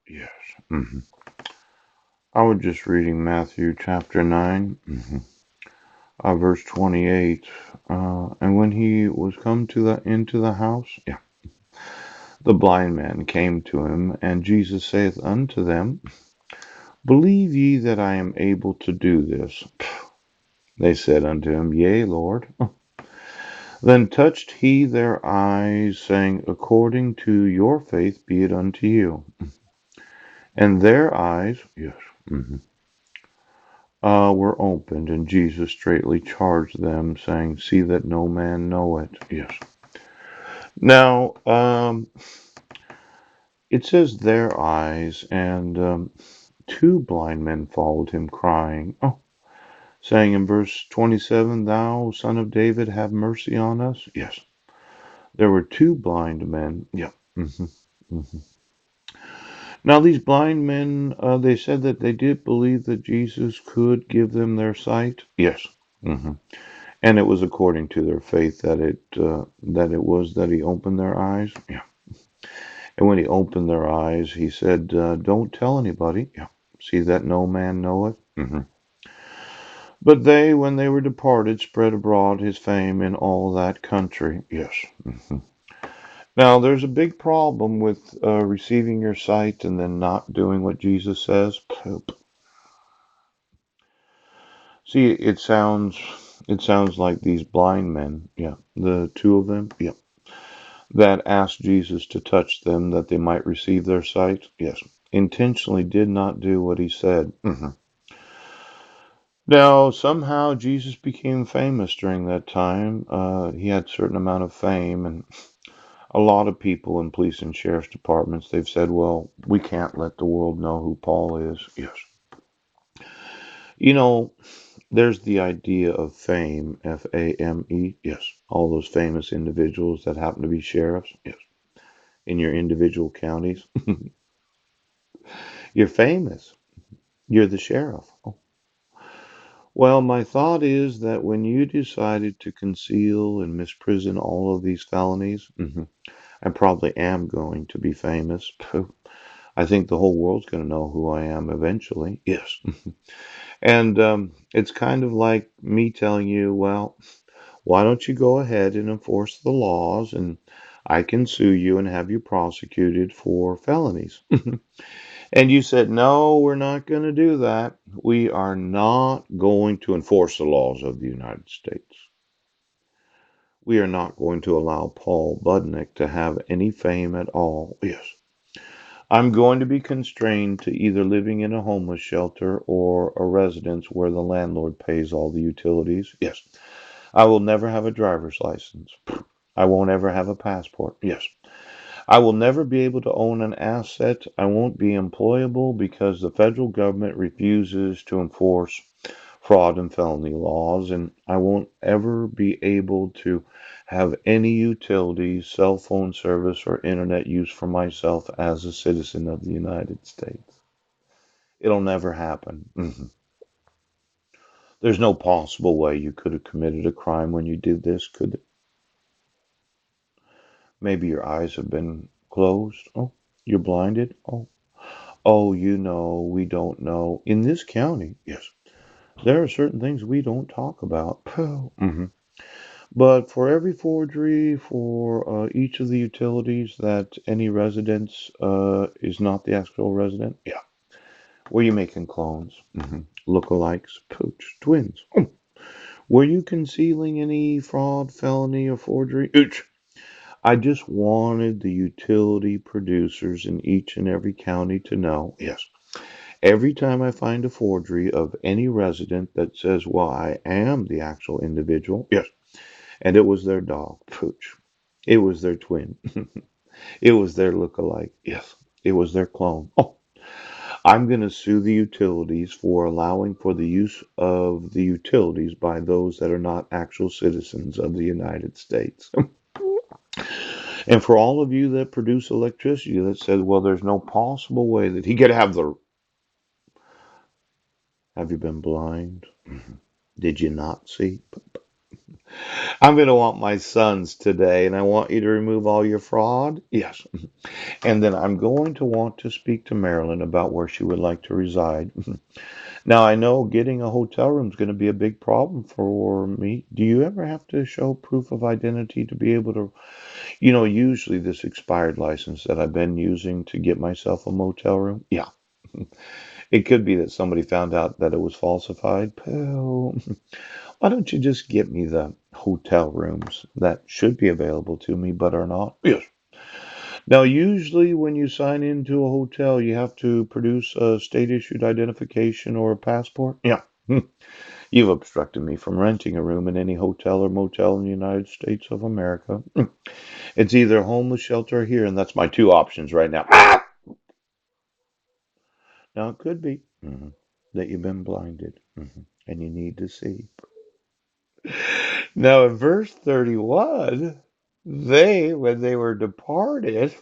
Yes. hmm I was just reading Matthew chapter 9, verse 28. And when he was come to the into the house, the blind man came to him, and Jesus saith unto them, Believe ye that I am able to do this? They said unto him, Yea, Lord. Then touched he their eyes, saying, According to your faith be it unto you. And their eyes, mhm, were opened, and Jesus straightly charged them, saying, See that no man know it. Yes. Now, it says their eyes, and two blind men followed him, crying, saying in verse 27, Thou, son of David, have mercy on us. Yes. There were two blind men. Yeah. hmm hmm Now, these blind men, they said that they did believe that Jesus could give them their sight. Yes. hmm And it was according to their faith that it was that he opened their eyes. Yeah. And when he opened their eyes, he said, Don't tell anybody. Yeah. See that no man knoweth. But they, when they were departed, spread abroad his fame in all that country. Yes. Now, there's a big problem with receiving your sight and then not doing what Jesus says. See, it sounds like these blind men, the two of them, that asked Jesus to touch them that they might receive their sight. Yes, intentionally did not do what he said. Now, somehow Jesus became famous during that time. He had a certain amount of fame, and a lot of people in police and sheriff's departments, they've said, well, we can't let the world know who Paul is. Yes. You know, there's the idea of fame, Fame. Yes. All those famous individuals that happen to be sheriffs. Yes. In your individual counties. You're famous. You're the sheriff. Oh. Well, my thought is that when you decided to conceal and misprison all of these felonies, I probably am going to be famous. I think the whole world's going to know who I am eventually. Yes. And it's kind of like me telling you, well, why don't you go ahead and enforce the laws and I can sue you and have you prosecuted for felonies? And you said, no, we're not going to do that. We are not going to enforce the laws of the United States. We are not going to allow Paul Budnick to have any fame at all. Yes. I'm going to be constrained to either living in a homeless shelter or a residence where the landlord pays all the utilities. Yes. I will never have a driver's license. I won't ever have a passport. Yes. I will never be able to own an asset. I won't be employable because the federal government refuses to enforce fraud and felony laws, and I won't ever be able to have any utilities, cell phone service, or internet use for myself as a citizen of the United States. It'll never happen. There's no possible way you could have committed a crime when you did this, could it? Maybe your eyes have been closed. Oh, you're blinded. Oh, we don't know. In this county, yes, there are certain things we don't talk about. But for every forgery for each of the utilities that any residence is not the actual resident, were you making clones, lookalikes, pooch, twins? Were you concealing any fraud, felony, or forgery? Ooch. I just wanted the utility producers in each and every county to know, yes, every time I find a forgery of any resident that says, well, I am the actual individual, yes, and it was their dog, pooch. It was their twin. It was their look-alike. Yes, it was their clone. Oh, I'm going to sue the utilities for allowing for the use of the utilities by those that are not actual citizens of the United States. And for all of you that produce electricity that said, well, there's no possible way that he could have the. Have you been blind? Did you not see? I'm going to want my sons today, and I want you to remove all your fraud. Yes. And then I'm going to want to speak to Marilyn about where she would like to reside. Now, I know getting a hotel room is going to be a big problem for me. Do you ever have to show proof of identity to be able to, usually this expired license that I've been using to get myself a motel room? Yeah. It could be that somebody found out that it was falsified. Pooh. Why don't you just get me the hotel rooms that should be available to me but are not? Yes. Now, usually when you sign into a hotel, you have to produce a state issued identification or a passport. Yeah. You've obstructed me from renting a room in any hotel or motel in the United States of America. It's either a homeless shelter here, and that's my two options right now. Now, it could be that you've been blinded and you need to see. Now, in verse 31, they, when they were departed,